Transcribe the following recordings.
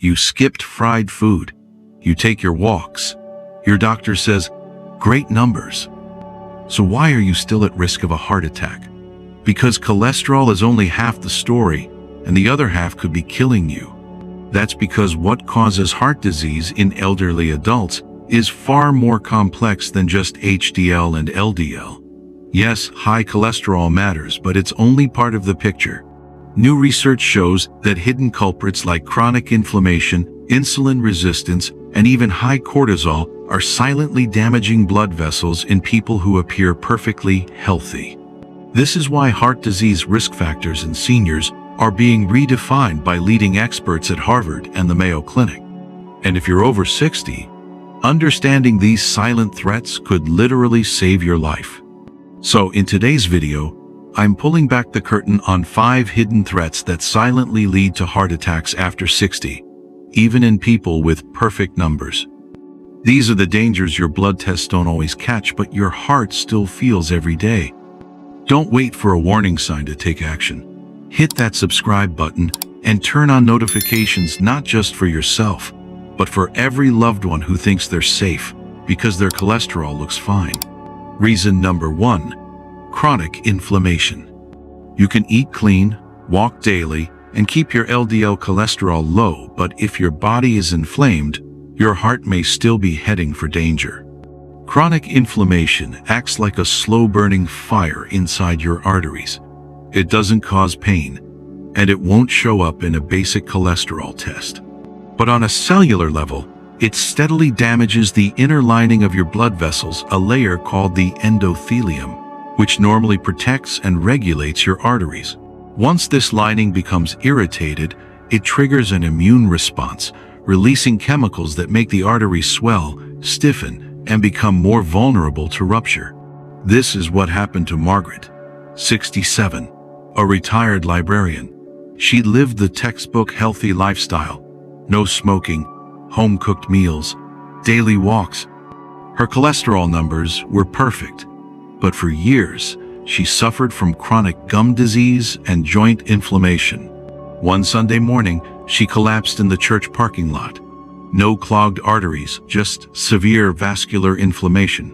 You skipped fried food. You take your walks. Your doctor says, great numbers. So why are you still at risk of a heart attack? Because cholesterol is only half the story, and the other half could be killing you. That's because what causes heart disease in elderly adults is far more complex than just HDL and LDL. Yes, high cholesterol matters, but it's only part of the picture. New research shows that hidden culprits like chronic inflammation, insulin resistance, and even high cortisol are silently damaging blood vessels in people who appear perfectly healthy. This is why heart disease risk factors in seniors are being redefined by leading experts at Harvard and the Mayo Clinic. And if you're over 60, understanding these silent threats could literally save your life. So in today's video, I'm pulling back the curtain on 5 hidden threats that silently lead to heart attacks after 60, even in people with perfect numbers. These are the dangers your blood tests don't always catch, but your heart still feels every day. Don't wait for a warning sign to take action. Hit that subscribe button and turn on notifications, not just for yourself, but for every loved one who thinks they're safe because their cholesterol looks fine. Reason number 1, chronic inflammation. You can eat clean, walk daily, and keep your LDL cholesterol low, but if your body is inflamed, your heart may still be heading for danger. Chronic inflammation acts like a slow-burning fire inside your arteries. It doesn't cause pain, and it won't show up in a basic cholesterol test. But on a cellular level, it steadily damages the inner lining of your blood vessels, a layer called the endothelium, which normally protects and regulates your arteries. Once this lining becomes irritated, it triggers an immune response, releasing chemicals that make the arteries swell, stiffen, and become more vulnerable to rupture. This is what happened to Margaret, 67, a retired librarian. She lived the textbook healthy lifestyle. No smoking, home-cooked meals, daily walks. Her cholesterol numbers were perfect, but for years, she suffered from chronic gum disease and joint inflammation. One Sunday morning, she collapsed in the church parking lot. No clogged arteries, just severe vascular inflammation.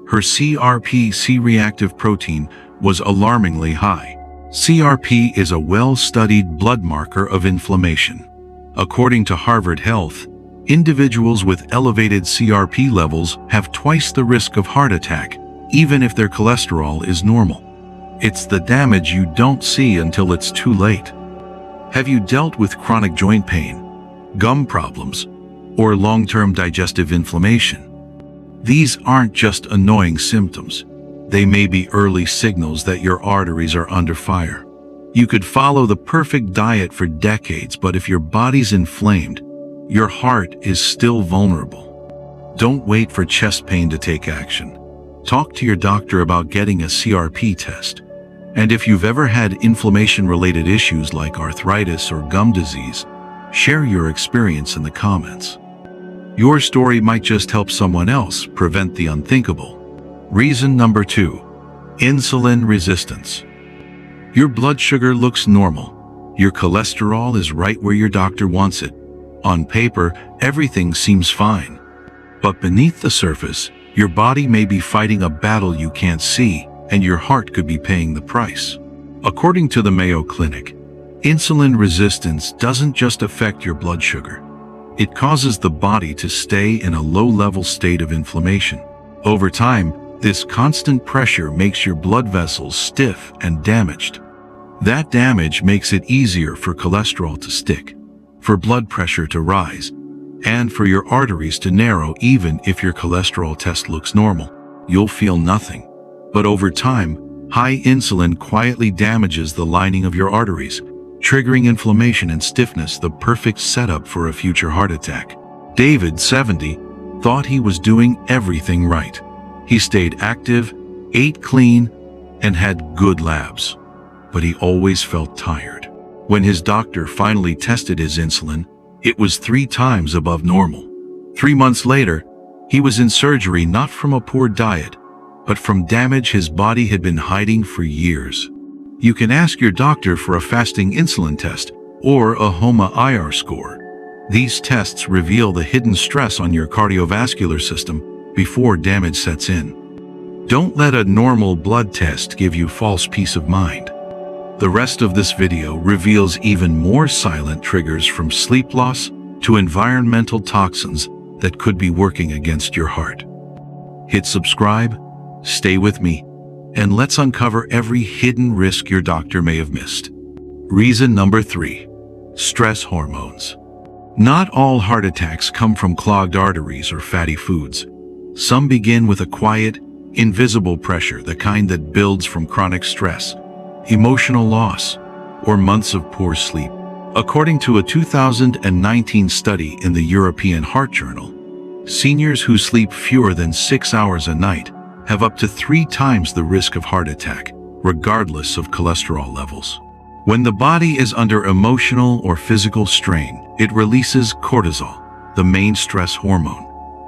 Her CRP, C-reactive protein, was alarmingly high. CRP is a well-studied blood marker of inflammation. According to Harvard Health, individuals with elevated CRP levels have twice the risk of heart attack, even if their cholesterol is normal. It's the damage you don't see until it's too late. Have you dealt with chronic joint pain, gum problems, or long-term digestive inflammation? These aren't just annoying symptoms. They may be early signals that your arteries are under fire. You could follow the perfect diet for decades, but if your body's inflamed, your heart is still vulnerable. Don't wait for chest pain to take action. Talk to your doctor about getting a CRP test. And if you've ever had inflammation-related issues like arthritis or gum disease, share your experience in the comments. Your story might just help someone else prevent the unthinkable. Reason number 2, insulin resistance. Your blood sugar looks normal. Your cholesterol is right where your doctor wants it. On paper, everything seems fine. But beneath the surface, your body may be fighting a battle you can't see, and your heart could be paying the price. According to the Mayo Clinic, insulin resistance doesn't just affect your blood sugar. It causes the body to stay in a low-level state of inflammation. Over time, this constant pressure makes your blood vessels stiff and damaged. That damage makes it easier for cholesterol to stick, for blood pressure to rise, and for your arteries to narrow. Even if your cholesterol test looks normal, you'll feel nothing. But over time, high insulin quietly damages the lining of your arteries, triggering inflammation and stiffness, the perfect setup for a future heart attack. David, 70, thought he was doing everything right. He stayed active, ate clean, and had good labs. But he always felt tired. When his doctor finally tested his insulin, it was 3 times above normal. 3 months later, he was in surgery, not from a poor diet, but from damage his body had been hiding for years. You can ask your doctor for a fasting insulin test or a HOMA-IR score. These tests reveal the hidden stress on your cardiovascular system before damage sets in. Don't let a normal blood test give you false peace of mind. The rest of this video reveals even more silent triggers, from sleep loss to environmental toxins that could be working against your heart. Hit subscribe, stay with me, and let's uncover every hidden risk your doctor may have missed. Reason number 3. Stress hormones. Not all heart attacks come from clogged arteries or fatty foods. Some begin with a quiet, invisible pressure, the kind that builds from chronic stress, emotional loss, or months of poor sleep. According to a 2019 study in the European Heart Journal, seniors who sleep fewer than 6 hours a night have up to 3 times the risk of heart attack, regardless of cholesterol levels. When the body is under emotional or physical strain, it releases cortisol, the main stress hormone.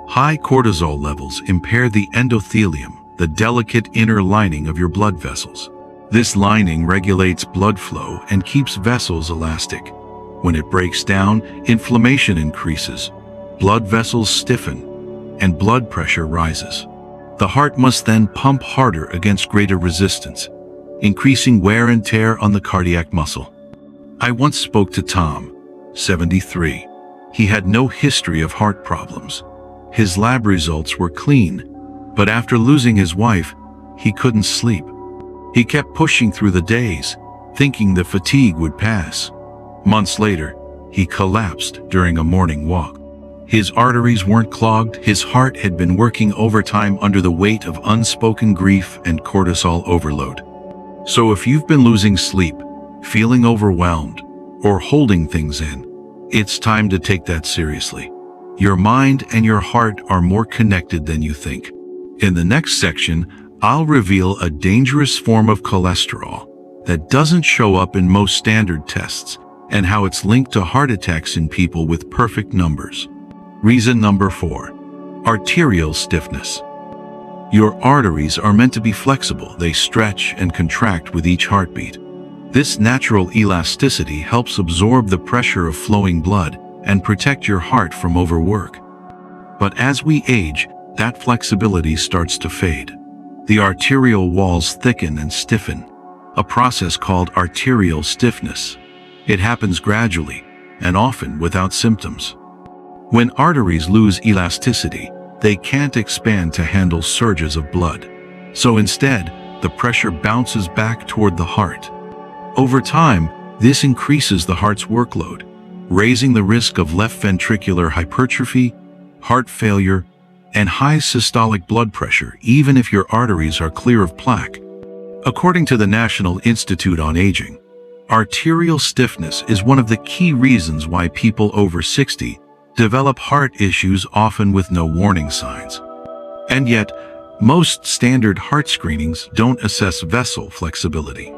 High cortisol levels impair the endothelium, the delicate inner lining of your blood vessels. This lining regulates blood flow and keeps vessels elastic. When it breaks down, inflammation increases, blood vessels stiffen, and blood pressure rises. The heart must then pump harder against greater resistance, increasing wear and tear on the cardiac muscle. I once spoke to Tom, 73. He had no history of heart problems. His lab results were clean, but after losing his wife, he couldn't sleep. He kept pushing through the days, thinking the fatigue would pass. Months later, he collapsed during a morning walk. His arteries weren't clogged, his heart had been working overtime under the weight of unspoken grief and cortisol overload. So if you've been losing sleep, feeling overwhelmed, or holding things in, it's time to take that seriously. Your mind and your heart are more connected than you think. In the next section, I'll reveal a dangerous form of cholesterol that doesn't show up in most standard tests, and how it's linked to heart attacks in people with perfect numbers. Reason number 4. Arterial stiffness. Your arteries are meant to be flexible. They stretch and contract with each heartbeat. This natural elasticity helps absorb the pressure of flowing blood and protect your heart from overwork. But as we age, that flexibility starts to fade. The arterial walls thicken and stiffen, a process called arterial stiffness. It happens gradually and often without symptoms. When arteries lose elasticity, they can't expand to handle surges of blood. So instead, the pressure bounces back toward the heart. Over time, this increases the heart's workload, raising the risk of left ventricular hypertrophy, heart failure, and high systolic blood pressure, even if your arteries are clear of plaque. According to the National Institute on Aging, arterial stiffness is one of the key reasons why people over 60 develop heart issues, often with no warning signs. And yet, most standard heart screenings don't assess vessel flexibility.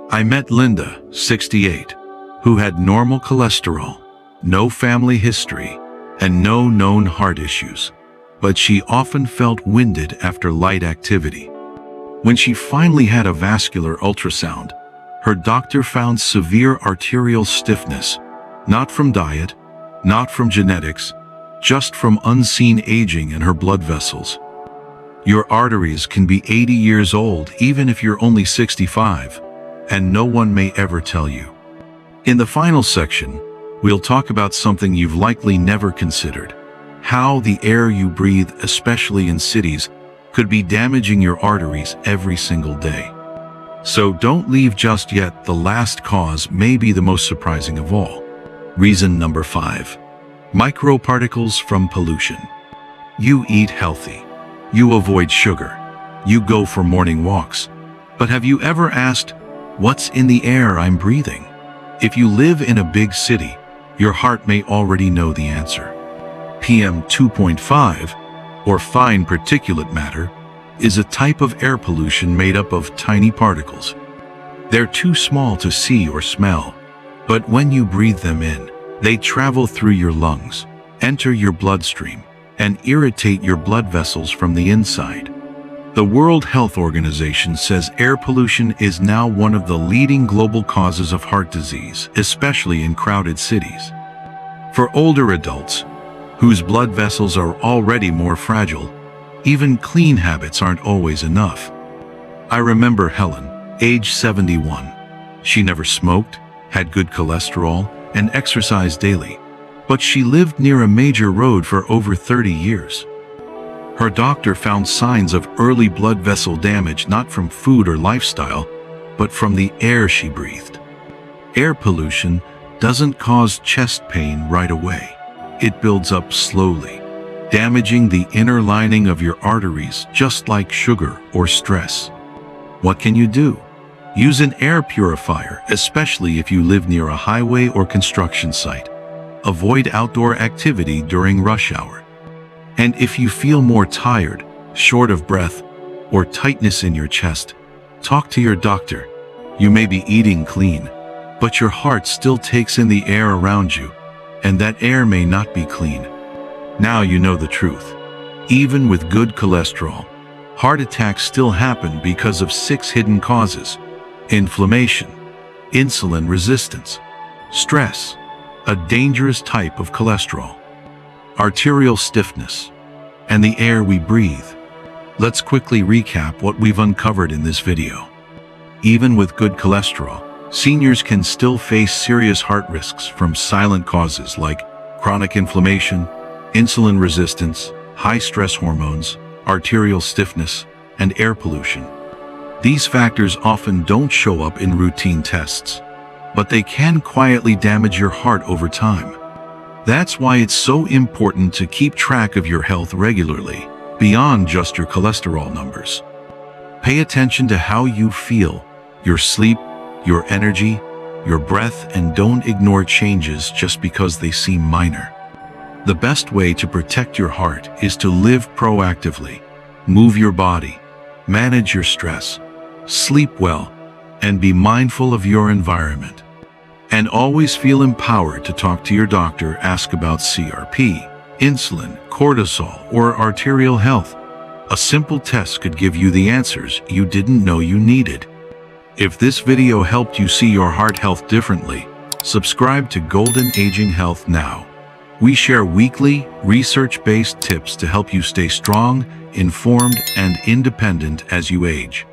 I met Linda, 68, who had normal cholesterol, no family history, and no known heart issues, but she often felt winded after light activity. When she finally had a vascular ultrasound, her doctor found severe arterial stiffness, not from diet, not from genetics, just from unseen aging in her blood vessels. Your arteries can be 80 years old even if you're only 65, and no one may ever tell you. In the final section, we'll talk about something you've likely never considered: how the air you breathe, especially in cities, could be damaging your arteries every single day. So don't leave just yet. The last cause may be the most surprising of all. Reason number 5. Microparticles from pollution. You eat healthy. You avoid sugar. You go for morning walks. But have you ever asked, what's in the air I'm breathing? If you live in a big city, your heart may already know the answer. PM 2.5, or fine particulate matter, is a type of air pollution made up of tiny particles. They're too small to see or smell, but when you breathe them in, they travel through your lungs, enter your bloodstream, and irritate your blood vessels from the inside. The World Health Organization says air pollution is now one of the leading global causes of heart disease, especially in crowded cities. For older adults, whose blood vessels are already more fragile, even clean habits aren't always enough. I remember Helen, age 71. She never smoked, had good cholesterol, and exercised daily, but she lived near a major road for over 30 years. Her doctor found signs of early blood vessel damage not from food or lifestyle, but from the air she breathed. Air pollution doesn't cause chest pain right away. It builds up slowly, damaging the inner lining of your arteries just like sugar or stress. What can you do? Use an air purifier, especially if you live near a highway or construction site. Avoid outdoor activity during rush hour. And if you feel more tired, short of breath, or tightness in your chest, talk to your doctor. You may be eating clean, but your heart still takes in the air around you, and that air may not be clean. Now you know the truth. Even with good cholesterol, heart attacks still happen because of 6 hidden causes: inflammation, insulin resistance, stress, a dangerous type of cholesterol, arterial stiffness, and the air we breathe. Let's quickly recap what we've uncovered in this video. Even with good cholesterol, seniors can still face serious heart risks from silent causes like chronic inflammation, insulin resistance, high stress hormones, arterial stiffness, and air pollution. These factors often don't show up in routine tests, but they can quietly damage your heart over time. That's why it's so important to keep track of your health regularly, beyond just your cholesterol numbers. Pay attention to how you feel, your sleep, your energy, your breath, and don't ignore changes just because they seem minor. The best way to protect your heart is to live proactively, move your body, manage your stress, sleep well, and be mindful of your environment. And always feel empowered to talk to your doctor. Ask about CRP, insulin, cortisol, or arterial health. A simple test could give you the answers you didn't know you needed. If this video helped you see your heart health differently, subscribe to Golden Aging Health now. We share weekly, research-based tips to help you stay strong, informed, and independent as you age.